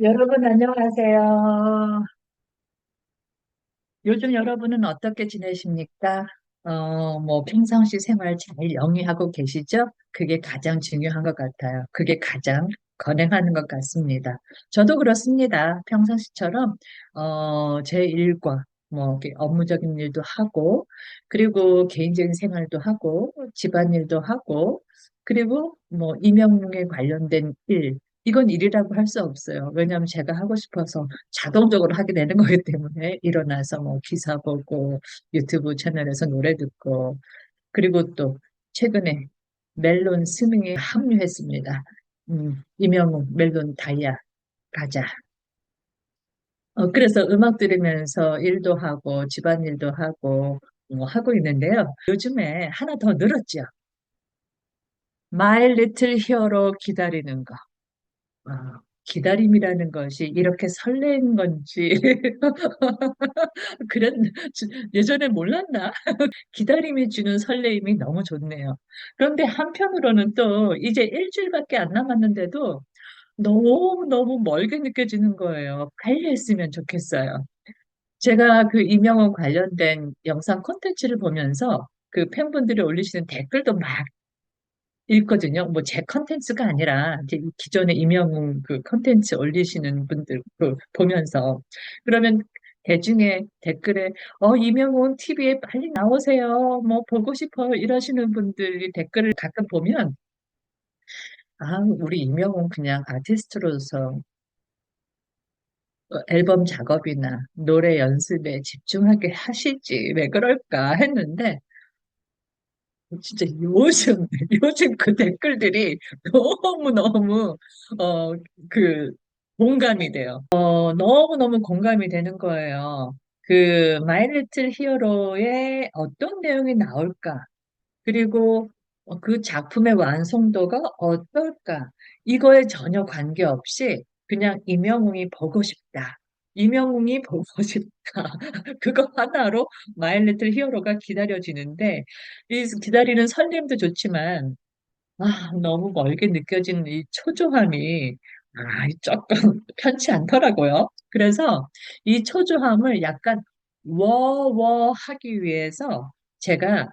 여러분 안녕하세요. 요즘 여러분은 어떻게 지내십니까? 뭐 평상시 생활 잘 영위하고 계시죠? 그게 가장 중요한 것 같아요. 그게 가장 건행하는 것 같습니다. 저도 그렇습니다. 평상시처럼 제 일과 뭐 이렇게 업무적인 일도 하고, 그리고 개인적인 생활도 하고, 집안일도 하고, 그리고 뭐 임영웅에 관련된 일, 이건 일이라고 할 수 없어요. 왜냐하면 제가 하고 싶어서 자동적으로 하게 되는 거기 때문에 일어나서 뭐 기사 보고 유튜브 채널에서 노래 듣고, 그리고 또 최근에 멜론 스밍에 합류했습니다. 이명웅 멜론 다이아 가자. 그래서 음악 들으면서 일도 하고 집안일도 하고 뭐 하고 있는데요. 요즘에 하나 더 늘었죠. My Little Hero 기다리는 거. 기다림이라는 것이 이렇게 설레는 건지, 그랬, 예전에 몰랐나? 기다림이 주는 설레임이 너무 좋네요. 그런데 한편으로는 또 이제 일주일밖에 안 남았는데도 너무너무 멀게 느껴지는 거예요. 빨리 했으면 좋겠어요. 제가 그 임영웅 관련된 영상 콘텐츠를 보면서 그 팬분들이 올리시는 댓글도 막 읽거든요. 뭐 제 컨텐츠가 아니라 이제 기존에 임영웅 그 컨텐츠 올리시는 분들 그 보면서, 그러면 대중의 댓글에 임영웅 TV에 빨리 나오세요. 뭐 보고 싶어 이러시는 분들이 댓글을 가끔 보면, 우리 임영웅 그냥 아티스트로서 앨범 작업이나 노래 연습에 집중하게 하시지 왜 그럴까 했는데, 진짜 요즘, 요즘 그 댓글들이 너무너무, 어, 그, 공감이 돼요. 너무너무 공감이 되는 거예요. 그, 마이 리틀 히어로의 어떤 내용이 나올까? 그리고 그 작품의 완성도가 어떨까? 이거에 전혀 관계없이 그냥 임영웅이 보고 싶다. 임영웅이 보고 싶다. 그거 하나로 마이 리틀 히어로가 기다려지는데, 이 기다리는 설렘도 좋지만, 너무 멀게 느껴지는 이 초조함이, 조금 편치 않더라고요. 그래서 이 초조함을 약간 워워하기 위해서 제가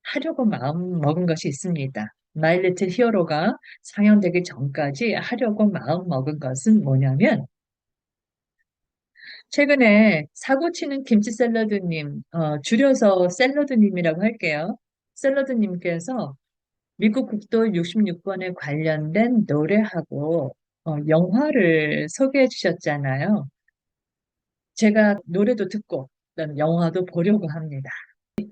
하려고 마음 먹은 것이 있습니다. 마이 리틀 히어로가 상영되기 전까지 하려고 마음 먹은 것은 뭐냐면, 최근에 사고치는 김치 샐러드님, 줄여서 샐러드님이라고 할게요. 샐러드님께서 미국 국도 66번에 관련된 노래하고 영화를 소개해 주셨잖아요. 제가 노래도 듣고 그다음에 영화도 보려고 합니다.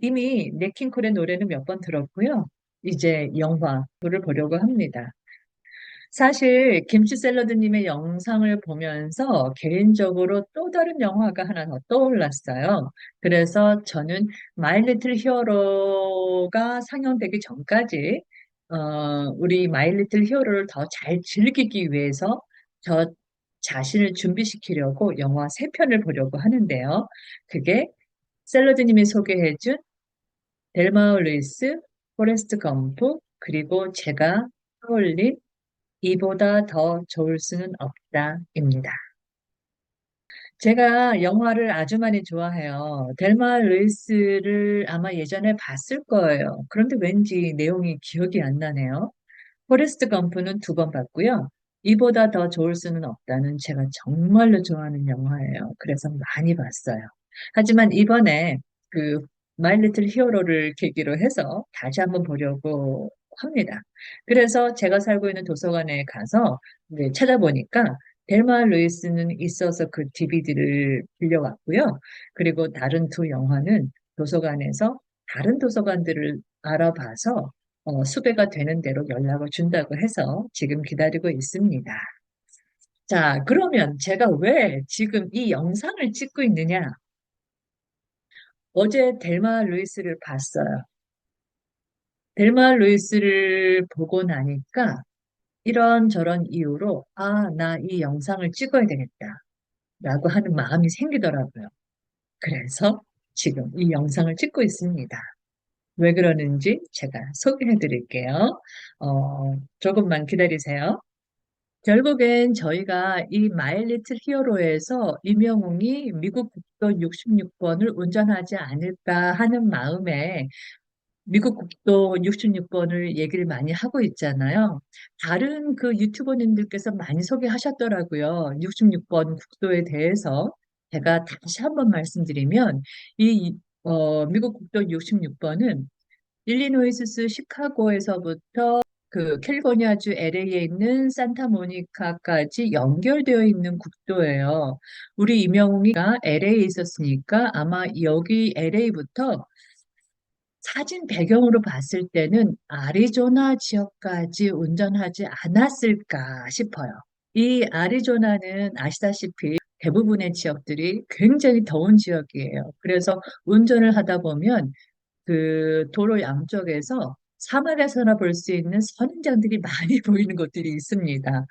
이미 네킹콜의 노래는 몇 번 들었고요. 이제 영화를 보려고 합니다. 사실 김치 샐러드님의 영상을 보면서 개인적으로 또 다른 영화가 하나 더 떠올랐어요. 그래서 저는 마이 리틀 히어로가 상영되기 전까지 우리 마이 리틀 히어로를 더 잘 즐기기 위해서 저 자신을 준비시키려고 영화 세 편을 보려고 하는데요. 그게 샐러드님이 소개해준 델마 루이스, 포레스트 검프, 그리고 제가 떠올린 이보다 더 좋을 수는 없다입니다. 제가 영화를 아주 많이 좋아해요. 델마 루이스를 아마 예전에 봤을 거예요. 그런데 왠지 내용이 기억이 안 나네요. 포레스트 검프는 두 번 봤고요. 이보다 더 좋을 수는 없다는 제가 정말로 좋아하는 영화예요. 그래서 많이 봤어요. 하지만 이번에 그 마이 리틀 히어로를 계기로 해서 다시 한번 보려고 합니다. 그래서 제가 살고 있는 도서관에 가서 이제 찾아보니까 델마 루이스는 있어서 그 DVD를 빌려왔고요. 그리고 다른 두 영화는 도서관에서 다른 도서관들을 알아봐서 수배가 되는 대로 연락을 준다고 해서 지금 기다리고 있습니다. 자, 그러면 제가 왜 지금 이 영상을 찍고 있느냐? 어제 델마 루이스를 봤어요. 델마 루이스를 보고 나니까 이런저런 이유로, 나 이 영상을 찍어야 되겠다. 라고 하는 마음이 생기더라고요. 그래서 지금 이 영상을 찍고 있습니다. 왜 그러는지 제가 소개해 드릴게요. 조금만 기다리세요. 결국엔 저희가 이 마이 리틀 히어로에서 임영웅이 미국 국도 66번을 운전하지 않을까 하는 마음에 미국 국도 66번을 얘기를 많이 하고 있잖아요. 다른 그 유튜버님들께서 많이 소개하셨더라고요. 66번 국도에 대해서. 제가 다시 한번 말씀드리면, 이, 미국 국도 66번은 일리노이스 시카고에서부터 그 캘리포니아주 LA에 있는 산타모니카까지 연결되어 있는 국도예요. 우리 임영웅이가 LA에 있었으니까 아마 여기 LA부터 사진 배경으로 봤을 때는 아리조나 지역까지 운전하지 않았을까 싶어요. 이 아리조나는 아시다시피 대부분의 지역들이 굉장히 더운 지역이에요. 그래서 운전을 하다 보면 그 도로 양쪽에서 사막에서나 볼 수 있는 선인장들이 많이 보이는 곳들이 있습니다.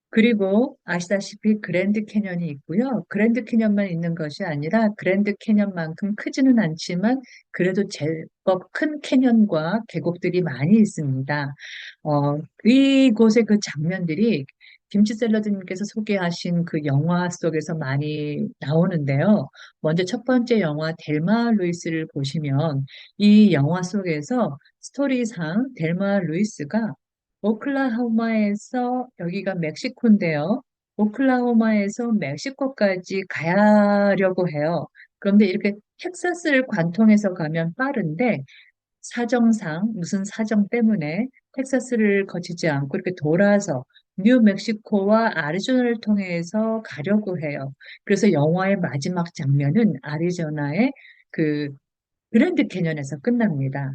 그리고 아시다시피 그랜드 캐년이 있고요. 그랜드 캐년만 있는 것이 아니라 그랜드 캐년만큼 크지는 않지만 그래도 제법 큰 캐년과 계곡들이 많이 있습니다. 이곳의 그 장면들이 김치 샐러드님께서 소개하신 그 영화 속에서 많이 나오는데요. 먼저 첫 번째 영화 델마 루이스를 보시면 이 영화 속에서 스토리상 델마 루이스가 오클라호마에서 여기가 멕시코인데요. 오클라호마에서 멕시코까지 가려고 해요. 그런데 이렇게 텍사스를 관통해서 가면 빠른데 사정상 무슨 사정 때문에 텍사스를 거치지 않고 이렇게 돌아서 뉴멕시코와 아리조나를 통해서 가려고 해요. 그래서 영화의 마지막 장면은 아리조나의 그 그랜드 캐년에서 끝납니다.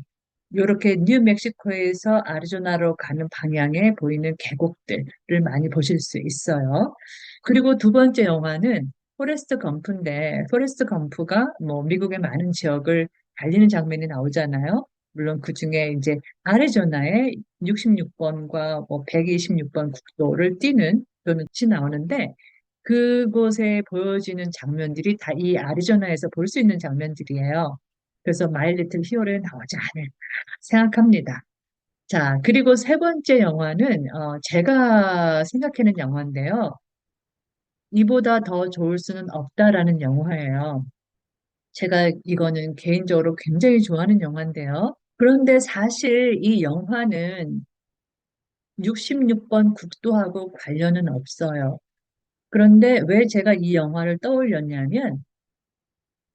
이렇게 뉴멕시코에서 아리조나로 가는 방향에 보이는 계곡들을 많이 보실 수 있어요. 그리고 두 번째 영화는 포레스트 검프인데, 포레스트 검프가 뭐 미국의 많은 지역을 달리는 장면이 나오잖아요. 물론 그 중에 이제 아리조나의 66번과 뭐 126번 국도를 뛰는 그런 이 나오는데, 그곳에 보여지는 장면들이 다 이 아리조나에서 볼 수 있는 장면들이에요. 그래서 마이 리틀 히어로에 나오지 않을까 생각합니다. 자, 그리고 세 번째 영화는 제가 생각하는 영화인데요. 이보다 더 좋을 수는 없다라는 영화예요. 제가 이거는 개인적으로 굉장히 좋아하는 영화인데요. 그런데 사실 이 영화는 66번 국도하고 관련은 없어요. 그런데 왜 제가 이 영화를 떠올렸냐면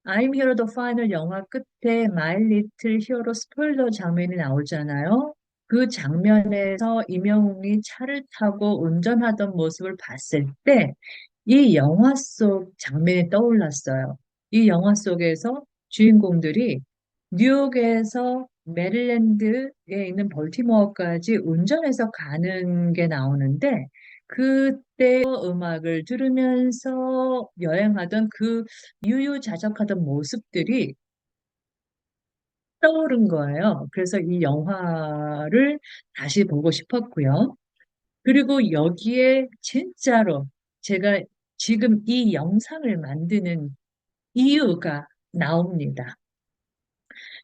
I'm Hero the Final 영화 끝에 My Little Hero 스포일러 장면이 나오잖아요. 그 장면에서 임영웅이 차를 타고 운전하던 모습을 봤을 때 이 영화 속 장면이 떠올랐어요. 이 영화 속에서 주인공들이 뉴욕에서 메릴랜드에 있는 벌티모어까지 운전해서 가는 게 나오는데 그때 음악을 들으면서 여행하던 그 유유자적하던 모습들이 떠오른 거예요. 그래서 이 영화를 다시 보고 싶었고요. 그리고 여기에 진짜로 제가 지금 이 영상을 만드는 이유가 나옵니다.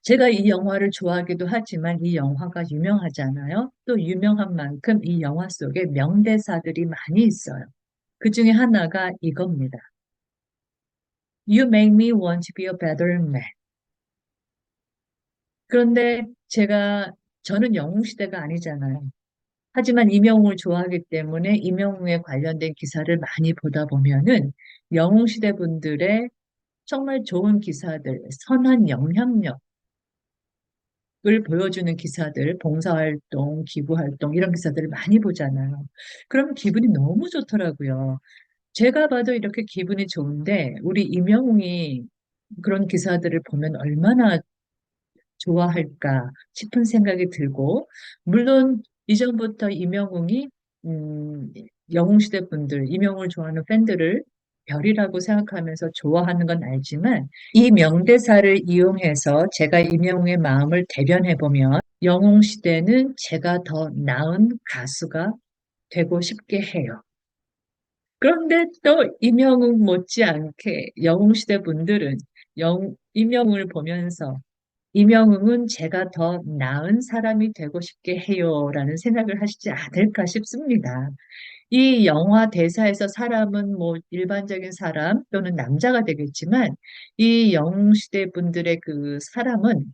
제가 이 영화를 좋아하기도 하지만 이 영화가 유명하잖아요. 또 유명한 만큼 이 영화 속에 명대사들이 많이 있어요. 그 중에 하나가 이겁니다. You make me want to be a better man. 그런데 저는 영웅시대가 아니잖아요. 하지만 이명웅을 좋아하기 때문에 이명웅에 관련된 기사를 많이 보다 보면은 영웅시대 분들의 정말 좋은 기사들, 선한 영향력을 보여주는 기사들, 봉사활동, 기부활동, 이런 기사들을 많이 보잖아요. 그러면 기분이 너무 좋더라고요. 제가 봐도 이렇게 기분이 좋은데, 우리 이명웅이 그런 기사들을 보면 얼마나 좋아할까 싶은 생각이 들고, 물론 이전부터 이명웅이, 음, 영웅시대 분들, 이명웅을 좋아하는 팬들을 별이라고 생각하면서 좋아하는 건 알지만, 이 명대사를 이용해서 제가 이명웅의 마음을 대변해보면, 영웅시대는 제가 더 나은 가수가 되고 싶게 해요. 그런데 또 임영웅 못지않게 영웅시대 분들은 임영웅을 보면서 임영웅은 제가 더 나은 사람이 되고 싶게 해요라는 생각을 하시지 않을까 싶습니다. 이 영화 대사에서 사람은 뭐 일반적인 사람 또는 남자가 되겠지만 이 영웅시대 분들의 그 사람은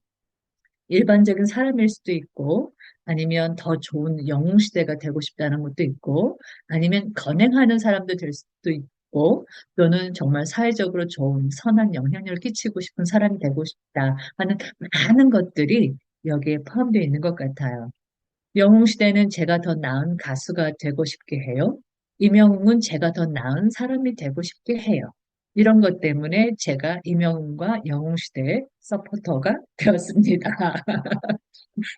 일반적인 사람일 수도 있고, 아니면 더 좋은 영웅시대가 되고 싶다는 것도 있고, 아니면 건행하는 사람도 될 수도 있고, 또는 정말 사회적으로 좋은 선한 영향력을 끼치고 싶은 사람이 되고 싶다 하는 많은 것들이 여기에 포함되어 있는 것 같아요. 영웅시대는 제가 더 나은 가수가 되고 싶게 해요. 임영웅은 제가 더 나은 사람이 되고 싶게 해요. 이런 것 때문에 제가 임영웅과 영웅시대의 서포터가 되었습니다.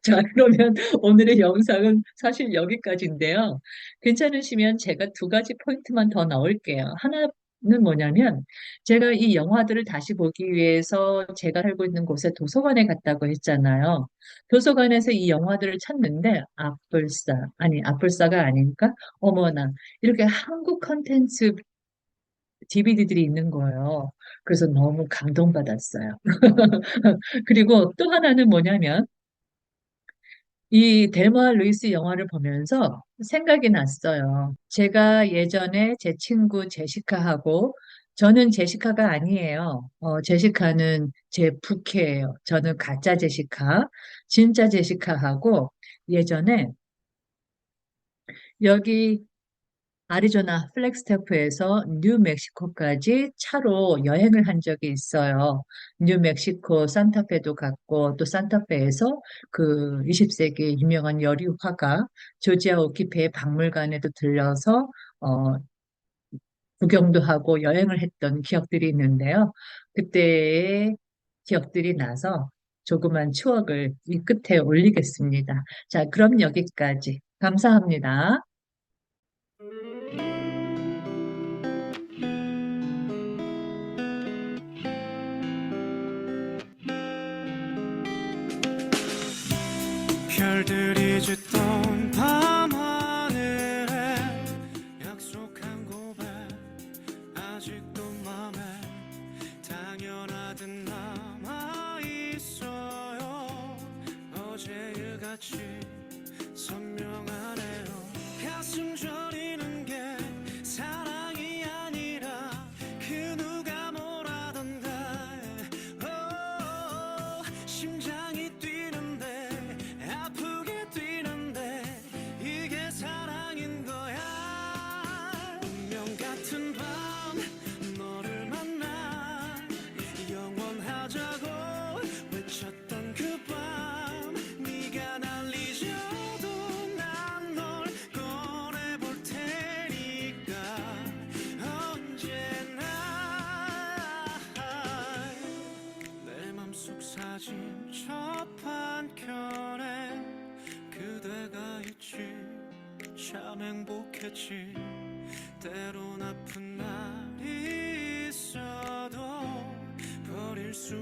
자, 그러면 오늘의 영상은 사실 여기까지인데요. 괜찮으시면 제가 두 가지 포인트만 더 넣을게요. 하나는 뭐냐면, 제가 이 영화들을 다시 보기 위해서 제가 살고 있는 곳에 도서관에 갔다고 했잖아요. 도서관에서 이 영화들을 찾는데, 앞불사가 아닐까? 어머나, 이렇게 한국 컨텐츠 DVD들이 있는 거예요. 그래서 너무 감동받았어요. 그리고 또 하나는 뭐냐면, 이 델마 루이스 영화를 보면서 생각이 났어요. 제가 예전에 제 친구 제시카하고, 저는 제시카가 아니에요. 제시카는 제 부캐예요. 저는 가짜 제시카, 진짜 제시카하고 예전에 여기 아리조나 플렉스테프에서 뉴멕시코까지 차로 여행을 한 적이 있어요. 뉴멕시코 산타페도 갔고 또 산타페에서 그 20세기 유명한 여류 화가 조지아 오키페의 박물관에도 들려서 어, 구경도 하고 여행을 했던 기억들이 있는데요. 그때의 기억들이 나서 조그만 추억을 이 끝에 올리겠습니다. 자, 그럼 여기까지. 감사합니다. 별들이 짙던 밤하늘에 약속한 고백 아직도 맘에 당연하듯 남아있어요. 어제일같이 선명하네요. 가슴 저리는 게 사랑이 아니라 그 누가 뭐라던가 심장이 뛰는데 아프게 뛰는데 이게 사랑인 거야. 운명 같은 밤 너를 만나 영원하자고 외쳤던 그 밤 네가 날 잊어도 난 널 꺼내볼 테니까 언제나 내 맘속 사진 첫 한켠에 그대가 있지 참 행복했지. 때론 아픈 날이 있어도 버릴 수